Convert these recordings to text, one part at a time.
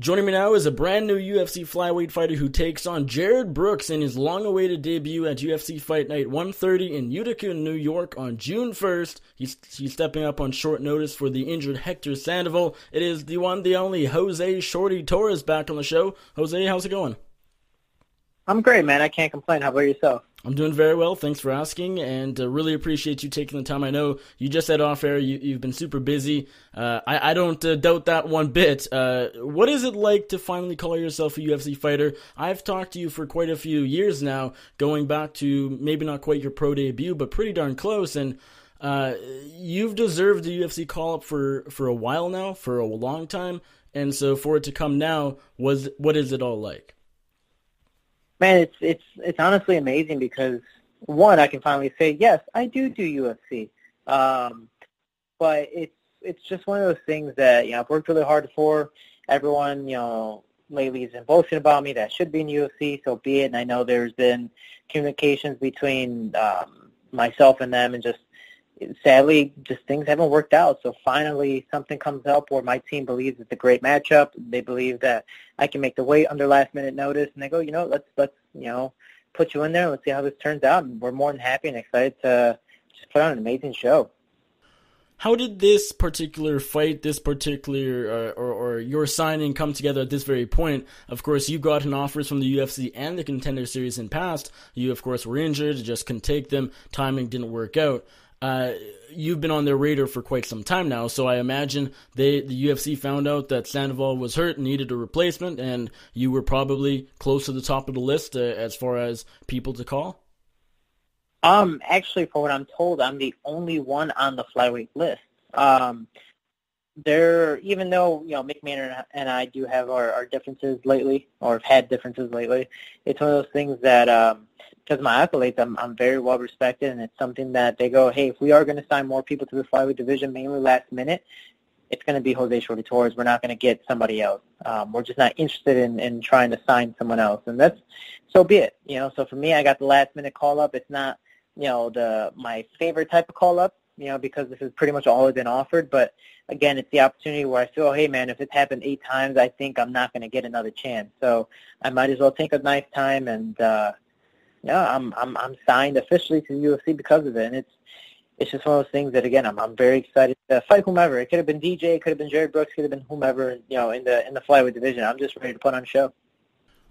Joining me now is a brand new UFC Flyweight fighter who takes on Jared Brooks in his long-awaited debut at UFC Fight Night 130 in Utica, New York on June 1st. He's stepping up on short notice for the injured Hector Sandoval. It is the one, the only Jose Shorty Torres back on the show. Jose, how's it going? I'm great, man. I can't complain. How about yourself? I'm doing very well. Thanks for asking, and really appreciate you taking the time. I know you just said off air you've been super busy. I don't doubt that one bit. What is it like to finally call yourself a UFC fighter? I've talked to you for quite a few years now, going back to maybe not quite your pro debut, but pretty darn close, and you've deserved the UFC call-up for a while now, for a long time, and so for it to come now, what is it all like? Man, it's honestly amazing because, one, I can finally say, yes, I do UFC. But it's just one of those things that, I've worked really hard for. Everyone, lately has been boasting about me that I should be in UFC, so be it. And I know there's been communications between myself and them, and just sadly, just things haven't worked out. So finally, something comes up where my team believes it's a great matchup. They believe that I can make the weight under last-minute notice, and they go, let's put you in there. Let's see how this turns out. And we're more than happy and excited to just put on an amazing show. How did this particular fight, this particular or your signing come together at this very point? Of course, you got an offers from the UFC and the Contender Series in past. You, of course, were injured, just couldn't take them. Timing didn't work out. You've been on their radar for quite some time now, so I imagine the UFC found out that Sandoval was hurt and needed a replacement, and you were probably close to the top of the list as far as people to call? Actually, for what I'm told, I'm the only one on the flyweight list. Even though, Mick Manor and I do have our differences lately, or have had differences lately, it's one of those things that, because of my accolades, I'm very well respected, and it's something that they go, hey, if we are going to sign more people to the flyweight division, mainly last minute, it's going to be Jose Shorty Torres. We're not going to get somebody else. We're just not interested in trying to sign someone else, and that's, so be it. So for me, I got the last minute call up. It's not, my favorite type of call up, because this is pretty much all I've been offered, but again, it's the opportunity where I feel, hey man, if it's happened 8 times, I think I'm not going to get another chance. So I might as well take a nice time, and I'm signed officially to the UFC because of it, and it's just one of those things that, again, I'm very excited to fight whomever. It could have been DJ, it could have been Jared Brooks, could have been whomever, in the flyweight division. I'm just ready to put on a show.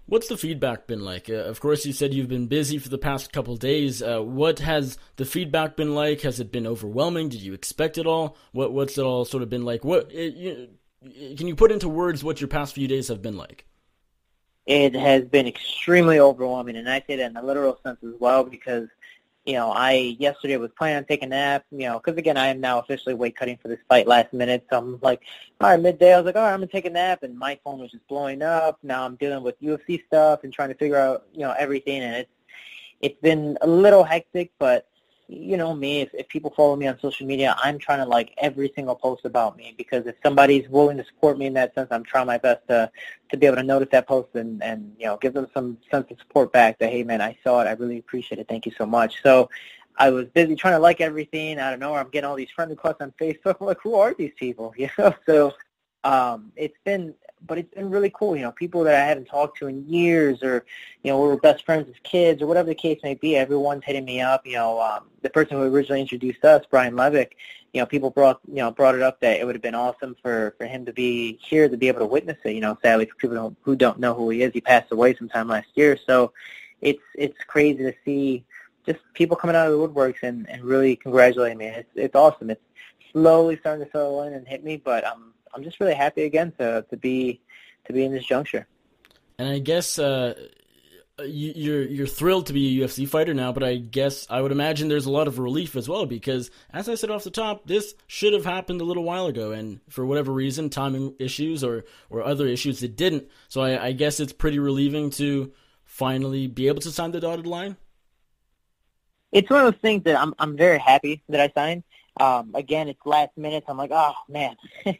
What's the feedback been like? Of course, you said you've been busy for the past couple of days. What has the feedback been like? Has it been overwhelming? Did you expect it all? What's it all sort of been like? Can you put into words what your past few days have been like? It has been extremely overwhelming, and I say that in a literal sense as well, because, I yesterday was planning on taking a nap, because, again, I am now officially weight cutting for this fight last minute. So I'm like, all right, midday, I was like, all right, I'm going to take a nap, and my phone was just blowing up. Now I'm dealing with UFC stuff and trying to figure out, everything, and it's been a little hectic, but me, if people follow me on social media, I'm trying to like every single post about me, because if somebody's willing to support me in that sense, I'm trying my best to be able to notice that post and give them some sense of support back that, hey man, I saw it, I really appreciate it, thank you so much. So I was busy trying to like everything. I don't know, I'm getting all these friend requests on Facebook. I'm like, who are these people? So it's been really cool. People that I haven't talked to in years, or, we were best friends as kids, or whatever the case may be, everyone's hitting me up. The person who originally introduced us, Brian Levick, people brought it up that it would have been awesome for him to be here, to be able to witness it. Sadly, for people who don't know who he is, he passed away sometime last year. So it's crazy to see just people coming out of the woodworks and really congratulating me. It's awesome. It's slowly starting to settle in and hit me, but I'm just really happy again to be in this juncture. And I guess you're thrilled to be a UFC fighter now, but I would imagine there's a lot of relief as well, because as I said off the top, this should have happened a little while ago, and for whatever reason, timing issues or other issues, it didn't. So I guess it's pretty relieving to finally be able to sign the dotted line. It's one of those things that I'm very happy that I signed. Again, it's last minute. I'm like, oh, man. All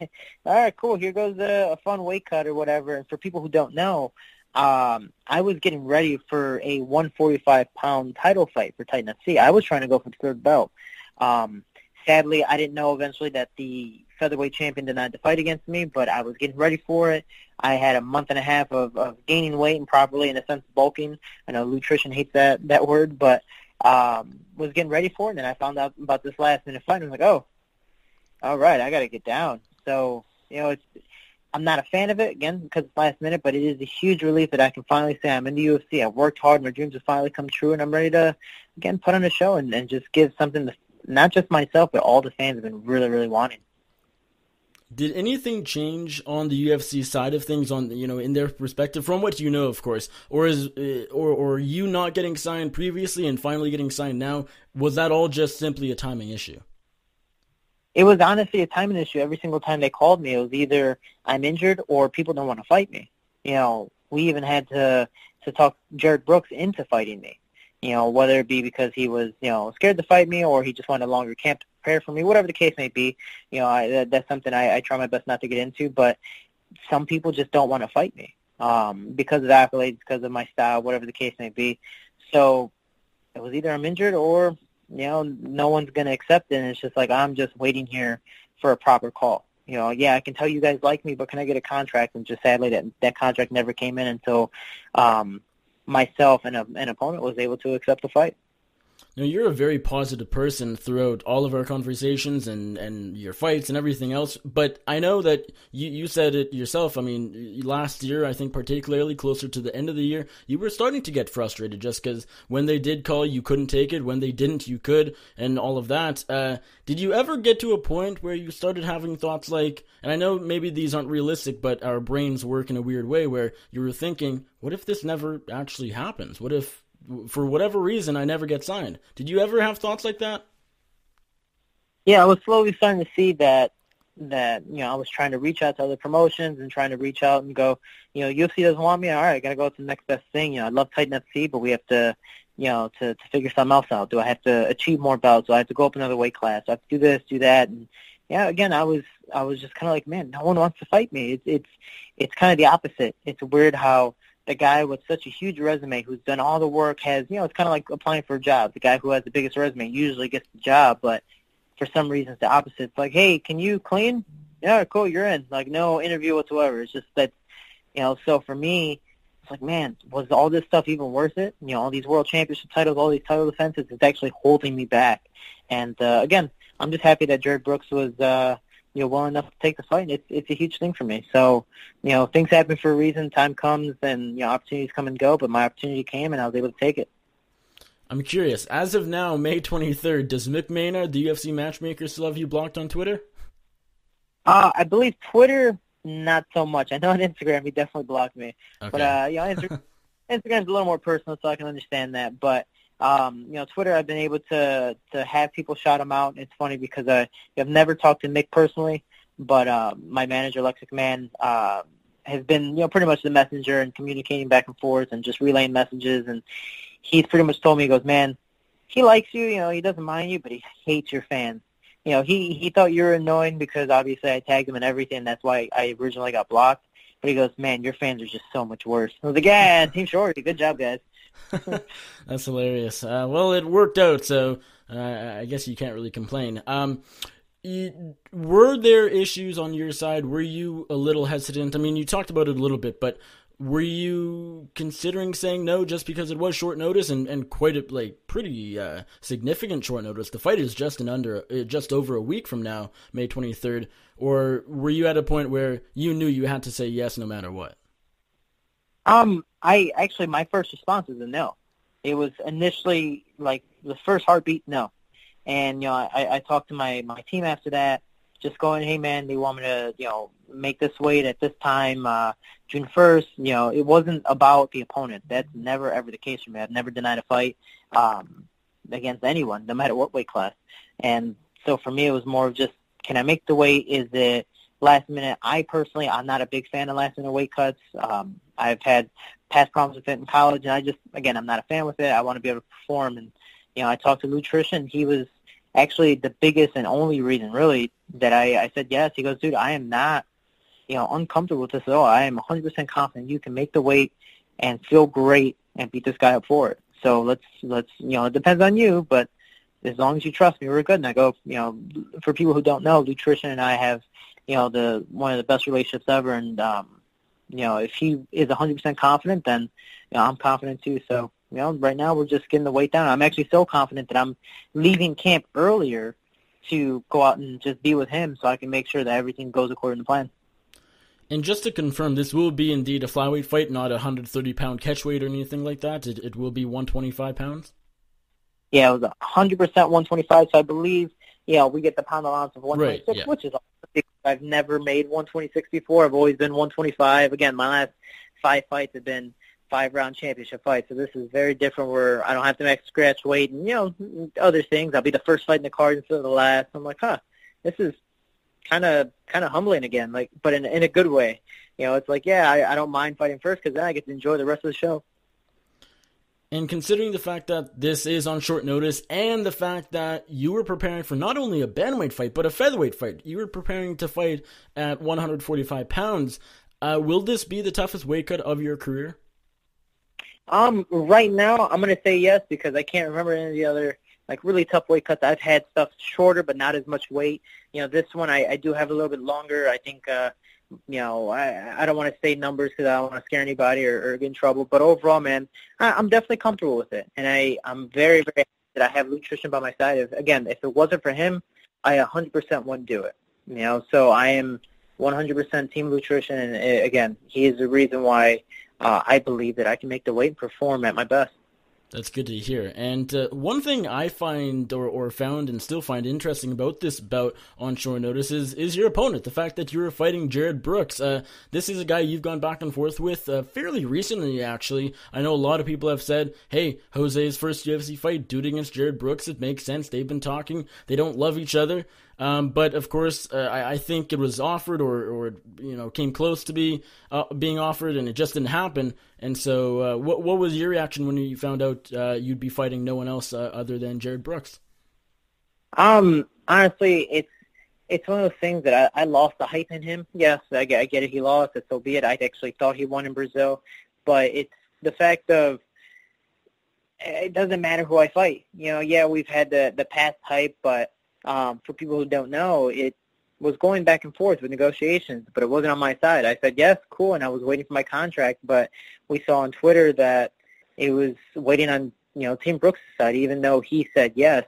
right, cool. Here goes a fun weight cut or whatever. And for people who don't know, I was getting ready for a 145-pound title fight for Titan FC. I was trying to go for the third belt. Sadly, I didn't know eventually that the featherweight champion denied the fight against me, but I was getting ready for it. I had a month and a half of gaining weight and properly, in a sense, bulking. I know nutrition hates that word, but was getting ready for it, and then I found out about this last-minute fight, and I was like, oh, all right, I got to get down. So, I'm not a fan of it, again, because it's last minute, but it is a huge relief that I can finally say I'm in the UFC. I've worked hard. My dreams have finally come true, and I'm ready to, again, put on a show and just give something to not just myself, but all the fans have been really, really wanting. Did anything change on the UFC side of things, on in their perspective, from what you know, of course, or you not getting signed previously and finally getting signed now? Was that all just simply a timing issue? It was honestly a timing issue. Every single time they called me, it was either I'm injured or people don't want to fight me. We even had to talk Jared Brooks into fighting me. Whether it be because he was, scared to fight me, or he just wanted a longer camp to prepare for me, whatever the case may be. That's something I try my best not to get into, but some people just don't want to fight me because of the accolades, because of my style, whatever the case may be. So it was either I'm injured or, no one's going to accept it, and it's just like I'm just waiting here for a proper call. I can tell you guys like me, but can I get a contract? And just sadly, that contract never came in until myself and an opponent was able to accept the fight. Now, you're a very positive person throughout all of our conversations and your fights and everything else, but I know that you said it yourself. I mean, last year, I think particularly closer to the end of the year, you were starting to get frustrated just because when they did call, you couldn't take it. When they didn't, you could, and all of that. Did you ever get to a point where you started having thoughts like, and I know maybe these aren't realistic, but our brains work in a weird way, where you were thinking, what if this never actually happens? What if, for whatever reason, I never get signed? Did you ever have thoughts like that? Yeah, I was slowly starting to see that I was trying to reach out to other promotions and trying to reach out and go, UFC doesn't want me. All right, I got to go to the next best thing. I love Titan FC, but we have to, to figure something else out. Do I have to achieve more belts? Do I have to go up another weight class? Do I have to do this, do that? And yeah, again, I was just kind of like, man, no one wants to fight me. It's kind of the opposite. It's weird how the guy with such a huge resume who's done all the work has, it's kind of like applying for a job. The guy who has the biggest resume usually gets the job, but for some reason it's the opposite. It's like, hey, can you clean? Yeah, cool, you're in. Like, no interview whatsoever. It's just that, so for me, it's like, man, was all this stuff even worth it? All these world championship titles, all these title defenses, it's actually holding me back. And, again, I'm just happy that Jared Brooks was, well enough to take the fight. It's a huge thing for me. So, things happen for a reason. Time comes, and opportunities come and go. But my opportunity came, and I was able to take it. I'm curious. As of now, May 23rd, does Mick Maynard, the UFC matchmaker, still have you blocked on Twitter? I believe Twitter, not so much. I know on Instagram he definitely blocked me. Okay. But Instagram's a little more personal, so I can understand that. But Twitter, I've been able to have people shout him out. It's funny because I've never talked to Mick personally, but my manager, Lex McMahon, has been, pretty much the messenger and communicating back and forth and just relaying messages. And he's pretty much told me, he goes, man, he likes you, he doesn't mind you, but he hates your fans. He thought you were annoying because obviously I tagged him and everything. That's why I originally got blocked. But he goes, man, your fans are just so much worse. I was like, yeah, Team Shorty, good job, guys. That's hilarious. Well, it worked out, so I guess you can't really complain. Were there issues on your side? Were you a little hesitant? I mean, you talked about it a little bit, but were you considering saying no just because it was short notice and quite a pretty significant short notice? The fight is just over a week from now, May 23rd. Or were you at a point where you knew you had to say yes no matter what? My first response was a no. It was initially the first heartbeat, no. And, I talked to my team after that, just going, hey man, they want me to, make this weight at this time, June 1st. It wasn't about the opponent. That's never ever the case for me. I've never denied a fight, against anyone, no matter what weight class. And so for me, it was more of just, can I make the weight? Is it last minute? I'm not a big fan of last minute weight cuts. I've had past problems with it in college, and I'm not a fan with it. I want to be able to perform. And, I talked to nutrition. He was actually the biggest and only reason, really, that I said yes. He goes, dude, I am not, uncomfortable with this at all. I am 100% confident you can make the weight and feel great and beat this guy up for it. So let's it depends on you, but, as long as you trust me, we're good. And I go, for people who don't know, Nutrition and I have, one of the best relationships ever. And, if he is 100% confident, then, I'm confident too. So, right now we're just getting the weight down. I'm actually so confident that I'm leaving camp earlier to go out and just be with him so I can make sure that everything goes according to plan. And just to confirm, this will be indeed a flyweight fight, not a 130-pound catchweight or anything like that? It will be 125 pounds? Yeah, it was 100% 125, so I believe, we get the pound allowance of 126, right, yeah. Which is awesome. I've never made 126 before. I've always been 125. Again, my last 5 fights have been 5-round championship fights, so this is very different where I don't have to make scratch weight and, other things. I'll be the first fight in the card instead of the last. I'm like, this is kind of humbling again, but in a good way. It's like, I don't mind fighting first because then I get to enjoy the rest of the show. And considering the fact that this is on short notice and the fact that you were preparing for not only a bantamweight fight, but a featherweight fight, you were preparing to fight at 145 pounds, will this be the toughest weight cut of your career? Right now, I'm going to say yes because I can't remember any of the other really tough weight cuts. I've had stuff shorter but not as much weight. This one I do have a little bit longer. I think, I don't want to say numbers because I don't want to scare anybody or get in trouble. But overall, man, I'm definitely comfortable with it. And I'm very, very happy that I have Nutrition by my side. If it wasn't for him, I 100% wouldn't do it. So I am 100% Team Nutrition. And again, he is the reason why I believe that I can make the weight and perform at my best. That's good to hear. And one thing I find or found and still find interesting about this bout on short notice is your opponent. The fact that you were fighting Jared Brooks. This is a guy you've gone back and forth with fairly recently, actually. I know a lot of people have said, hey, Jose's first UFC fight, dude against Jared Brooks. It makes sense. They've been talking. They don't love each other. But of course, I think it was offered or came close to being offered, and it just didn't happen. And so, what was your reaction when you found out you'd be fighting no one else other than Jared Brooks? Honestly, it's one of those things that I lost the hype in him. Yes, I get it. He lost, so be it. I actually thought he won in Brazil, but it's the fact of it doesn't matter who I fight. We've had the past hype, but for people who don't know, it was going back and forth with negotiations, but it wasn't on my side. I said, yes, cool, and I was waiting for my contract, but we saw on Twitter that it was waiting on, Team Brooks' side, even though he said yes,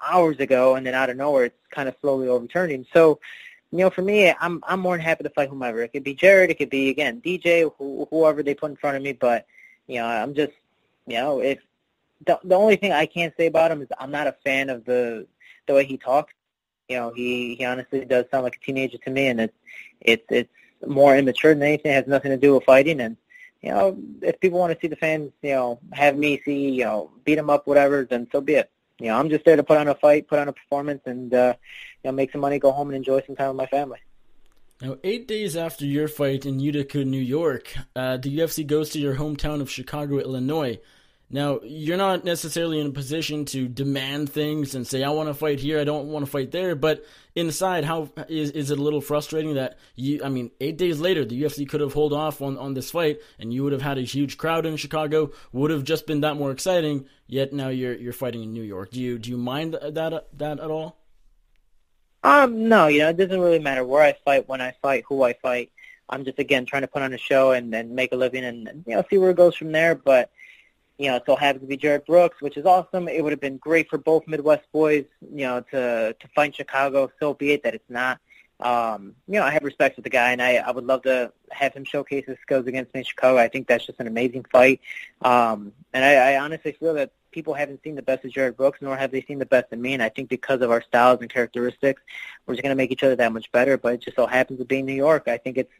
hours ago, and then out of nowhere, it's kind of slowly overturning. So, for me, I'm more than happy to fight whomever. It could be Jared, it could be, again, DJ, whoever they put in front of me, but, I'm just, if the only thing I can't say about him is I'm not a fan of the way he talks. He honestly does sound like a teenager to me, and it's more immature than anything. It has nothing to do with fighting. And if people want to see the fans, have me see, beat him up, whatever, then so be it. I'm just there to put on a fight, put on a performance, and make some money, go home, and enjoy some time with my family. Now, 8 days after your fight in Utica, New York, the UFC goes to your hometown of Chicago, Illinois. Now, you're not necessarily in a position to demand things and say, I want to fight here, I don't want to fight there, but inside, how is it a little frustrating that 8 days later, the UFC could have held off on this fight, and you would have had a huge crowd in Chicago, would have just been that more exciting, yet now you're fighting in New York. Do you mind that at all? No, it doesn't really matter where I fight, when I fight, who I fight. I'm just, again, trying to put on a show and make a living and see where it goes from there, but it so happens to be Jared Brooks, which is awesome. It would have been great for both Midwest boys, to fight in Chicago. So be it that it's not. I have respect for the guy, and I would love to have him showcase his skills against me in Chicago. I think that's just an amazing fight. And I honestly feel that people haven't seen the best of Jared Brooks, nor have they seen the best of me. And I think because of our styles and characteristics, we're just going to make each other that much better. But it just so happens to be in New York. I think it's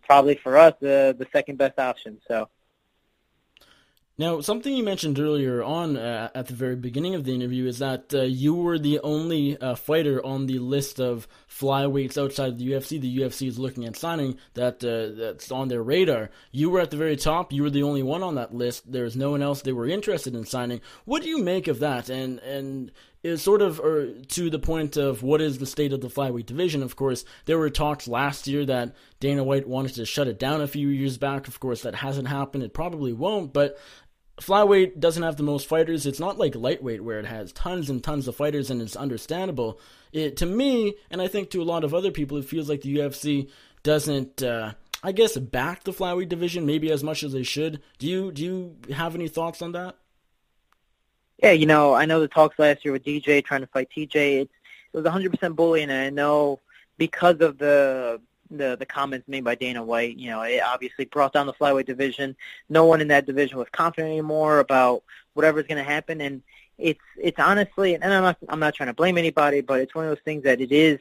probably for us the second best option. So. Now, something you mentioned earlier on at the very beginning of the interview is that you were the only fighter on the list of flyweights outside of the UFC. The UFC is looking at signing that's on their radar. You were at the very top. You were the only one on that list. There's no one else they were interested in signing. What do you make of that? And is sort of to the point of what is the state of the flyweight division. Of course, there were talks last year that Dana White wanted to shut it down a few years back. Of course, that hasn't happened. It probably won't, but flyweight doesn't have the most fighters. It's not like lightweight where it has tons and tons of fighters, and it's understandable. To me, and I think to a lot of other people, it feels like the UFC doesn't, I guess, back the flyweight division maybe as much as they should. Do you have any thoughts on that? Yeah, I know the talks last year with DJ trying to fight TJ. It was 100% bullying, and I know because of the comments made by Dana White, it obviously brought down the flyweight division. No one in that division was confident anymore about whatever's going to happen, and it's honestly, and I'm not trying to blame anybody, but it's one of those things that it is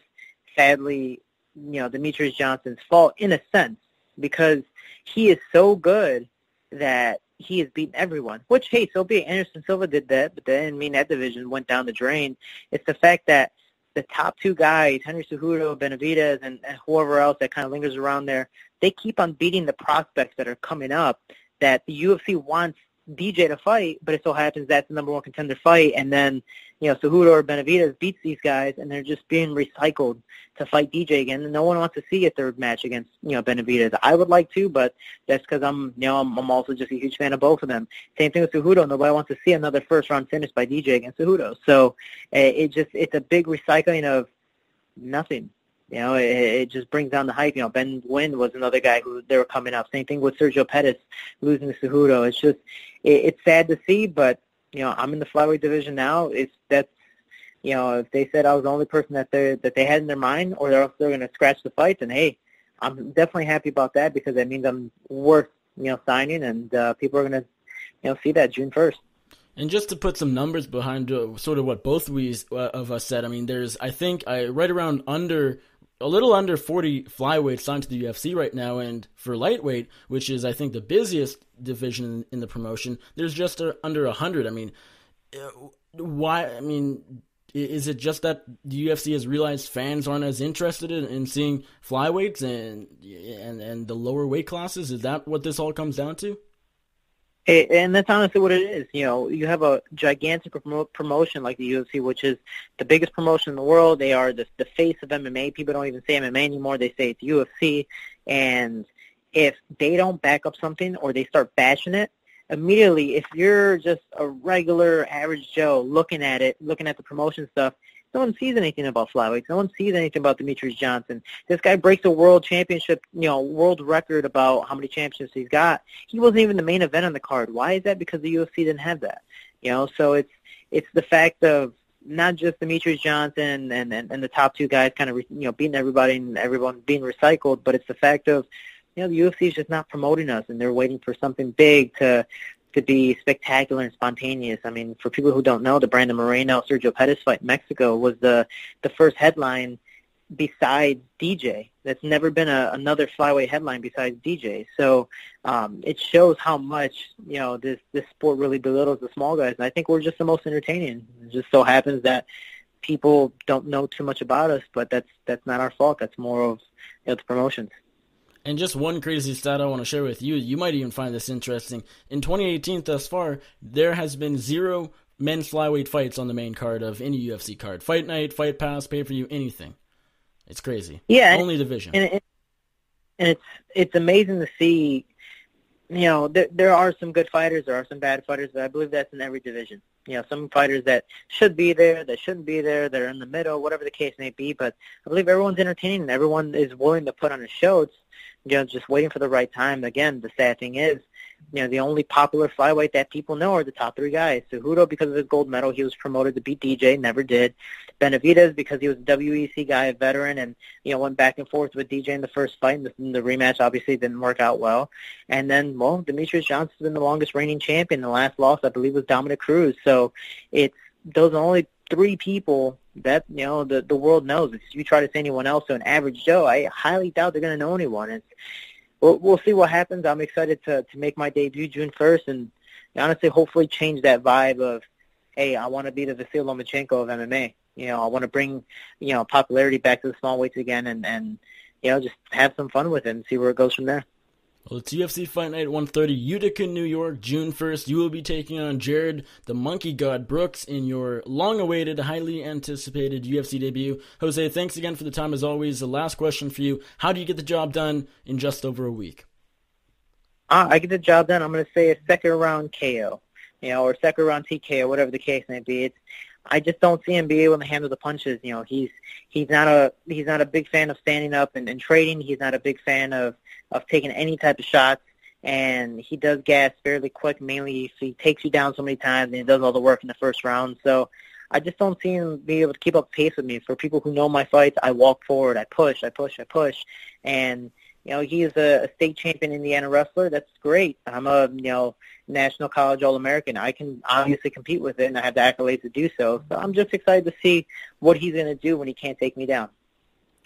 sadly, Demetrius Johnson's fault in a sense, because he is so good that he has beaten everyone, which, hey, so be it. Anderson Silva did that, but that didn't mean that division went down the drain. It's the fact that the top two guys, Henry Cejudo, Benavidez, and whoever else that kind of lingers around there, they keep on beating the prospects that are coming up that the UFC wants DJ to fight, but it so happens that's the number one contender fight, and then, Cejudo or Benavidez beats these guys, and they're just being recycled to fight DJ again, and no one wants to see a third match against, Benavidez. I would like to, but that's because I'm also just a huge fan of both of them. Same thing with Cejudo. Nobody wants to see another first-round finish by DJ against Cejudo. So it's a big recycling of nothing. It just brings down the hype. Ben Nguyen was another guy who they were coming up. Same thing with Sergio Pettis losing to Cejudo. It's just it's sad to see, but I'm in the flyweight division now. If they said I was the only person that they had in their mind, or else they're going to scratch the fight, then hey, I'm definitely happy about that, because that means I'm worth signing, and people are going to see that June 1st. And just to put some numbers behind sort of what both of us said, I mean, there's right around a little under 40 flyweights signed to the UFC right now, and for lightweight, which is I think the busiest division in the promotion, there's just under 100. I mean, why? I mean, is it just that the UFC has realized fans aren't as interested in seeing flyweights and the lower weight classes? Is that what this all comes down to? And that's honestly what it is. You have a gigantic promotion like the UFC, which is the biggest promotion in the world. They are the face of MMA. People don't even say MMA anymore. They say it's UFC. And if they don't back up something or they start bashing it, immediately, if you're just a regular average Joe looking at the promotion stuff, no one sees anything about flyweights. No one sees anything about Demetrius Johnson. This guy breaks a world championship, world record about how many championships he's got. He wasn't even the main event on the card. Why is that? Because the UFC didn't have that. So it's the fact of not just Demetrius Johnson and the top two guys kind of beating everybody and everyone being recycled, but it's the fact of the UFC is just not promoting us, and they're waiting for something big to be spectacular and spontaneous. I mean, for people who don't know, the Brandon Moreno-Sergio Pettis fight in Mexico was the first headline besides DJ. That's never been another flyweight headline besides DJ. So it shows how much, this sport really belittles the small guys. And I think we're just the most entertaining. It just so happens that people don't know too much about us, but that's not our fault. That's more of the promotions. And just one crazy stat I want to share with you. You might even find this interesting. In 2018 thus far, there has been 0 men's flyweight fights on the main card of any UFC card. Fight night, fight pass, pay-per-view, anything. It's crazy. Yeah. Only division. And it's amazing to see, there are some good fighters, there are some bad fighters, but I believe that's in every division. Some fighters that should be there, that shouldn't be there, they're in the middle, whatever the case may be. But I believe everyone's entertaining and everyone is willing to put on a show. It's, just waiting for the right time. Again, the sad thing is, the only popular flyweight that people know are the top 3 guys. Cejudo, because of his gold medal, he was promoted to beat DJ, never did. Benavidez, because he was a WEC guy, a veteran, and, went back and forth with DJ in the first fight, and the rematch obviously didn't work out well. And then, Demetrius Johnson's been the longest reigning champion. The last loss, I believe, was Dominic Cruz. So it's those are only 3 people that, the world knows. If you try to say anyone else to an average Joe, I highly doubt they're going to know anyone. We'll see what happens. I'm excited to make my debut June 1st and honestly hopefully change that vibe of, hey, I want to be the Vasyl Lomachenko of MMA. I want to bring, popularity back to the small weights again and just have some fun with it and see where it goes from there. Well, it's UFC Fight Night 130, Utica, New York, June 1st. You will be taking on Jared, the Monkey God Brooks, in your long-awaited, highly anticipated UFC debut. Jose, thanks again for the time as always. The last question for you, how do you get the job done in just over a week? I get the job done. I'm going to say a second round KO, or second round TKO, whatever the case may be. I just don't see him be able to handle the punches. He's not a big fan of standing up and trading. He's not a big fan of taking any type of shots, and he does gas fairly quick. Mainly if he takes you down so many times and he does all the work in the first round. So I just don't see him be able to keep up pace with me. For people who know my fights, I walk forward, I push, and he is a state champion Indiana wrestler. That's great. I'm a national college All-American. I can obviously compete with it, and I have the accolades to do so. So I'm just excited to see what he's going to do when he can't take me down.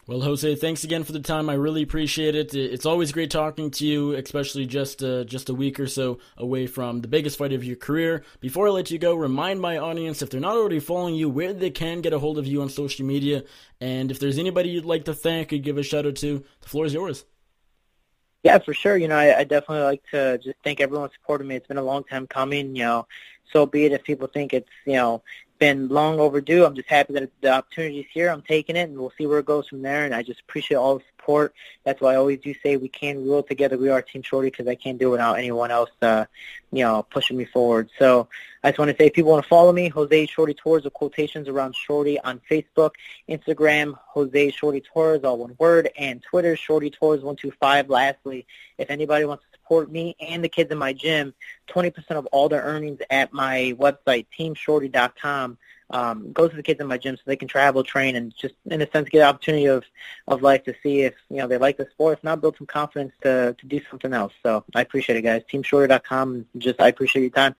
Well, Jose, thanks again for the time. I really appreciate it. It's always great talking to you, especially just a week or so away from the biggest fight of your career. Before I let you go, remind my audience, if they're not already following you, where they can get a hold of you on social media. And if there's anybody you'd like to thank or give a shout-out to, the floor is yours. Yeah, for sure. I definitely like to just thank everyone supporting me. It's been a long time coming. So be it if people think it's, been long overdue. I'm just happy that the opportunity's here. I'm taking it, and we'll see where it goes from there. And I just appreciate all the support. That's why I always do say we can roll together. We are Team Shorty, because I can't do it without anyone else, pushing me forward. So I just want to say, if people want to follow me, Jose Shorty Torres, with quotations around Shorty, on Facebook, Instagram, Jose Shorty Torres, all one word, and Twitter, Shorty Torres 125. Lastly, if anybody wants to support me and the kids in my gym, 20% of all their earnings at my website, teamshorty.com, goes to the kids in my gym so they can travel, train, and just, in a sense, get an opportunity of life to see if, they like the sport. If not, build some confidence to do something else. So I appreciate it, guys. Teamshorty.com. I appreciate your time.